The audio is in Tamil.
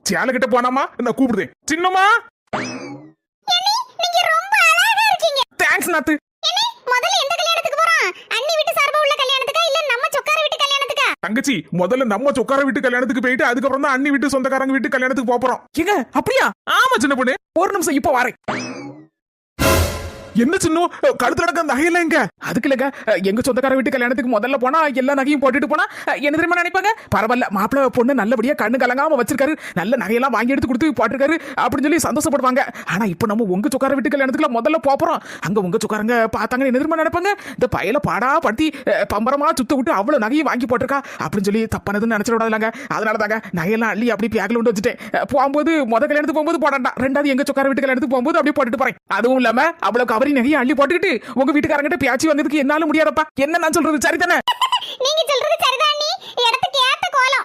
சேலை கிட்ட போனாமா நான் கூப்பிடுதேன். சின்னம்மா நீங்க ரொம்ப அழகா இருக்கீங்க. தேங்க்ஸ் நாத்து. முதல்ல எந்த கல்யாணத்துக்கு போறோம்? அண்ணி வீட்டு சார்பா உள்ள கல்யாணத்துக்கா இல்ல நம்ம சொக்கார வீட்டு கல்யாணத்துக்கா? தங்கச்சி முதல்ல நம்ம சொக்கார வீட்டு கல்யாணத்துக்கு போயிட்டு அதுக்கப்புறம் தான் அண்ணி வீட்டு சொந்தக்காரங்க வீட்டு கல்யாணத்துக்கு போறோம். ஏங்க அப்படியா? ஆமா சின்ன பொண்ணு. ஒரு நிமிஷம் இப்ப வரேன். என்ன சின்ன கழுத்துல நடக்க நகையெல்லாம் எங்க? அதுக்கு இல்லங்க, எங்க சொந்தக்கார வீட்டு கல்யாணத்துக்கு முதல்ல போனா எல்லா நகையும் போட்டுட்டு போனா என்ன தெரியுமா நினைப்பாங்க? பரவாயில்ல மாப்பிள்ள பொண்ணு நல்லபடியா கண்ணு கலங்காம வச்சிருக்காரு, நல்ல நகையெல்லாம் வாங்கி எடுத்து கொடுத்து போட்டிருக்காரு அப்படின்னு சொல்லி சந்தோஷப்படுவாங்க. ஆனா இப்ப நம்ம உங்க சொக்கார வீட்டு கல்யாணத்துக்குள்ள முதல்ல போறோம். அங்க உங்க சொக்காரங்க பார்த்தாங்க என்ன தெரியுமா நினைப்பாங்க? இந்த பயல பாடா படுத்தி பம்பரமா சுத்த விட்டு அவ்வளவு நகையும் வாங்கி போட்டிருக்கா அப்படின்னு சொல்லி தப்பானதுன்னு நினைச்சிட விடாதுலாங்க. அதனால தாங்க நகையெல்லாம் அள்ளி அப்படி பேக்ல கொண்டு வச்சுட்டேன். போகும்போது கல்யாணத்துக்கு போகும்போது போடாண்டா, ரெண்டாவது எங்க சொக்கார வீட்டு கல்யாணத்துக்கு போகும்போது அப்படியே போட்டுட்டு போறேன். அதுவும் இல்லாம அவ்வளவு கவரி நகையை அள்ளி போட்டுக்கிட்டு உங்க வீட்டுக்காரங்கிட்ட பேச்சு வந்ததுக்கு என்னால முடியாதப்பா. என்ன நான் சொல்றது சரிதானே? நீங்க சொல்றது சரிதான் அண்ணி. இடத்துக்கு ஏத்த கோலம்.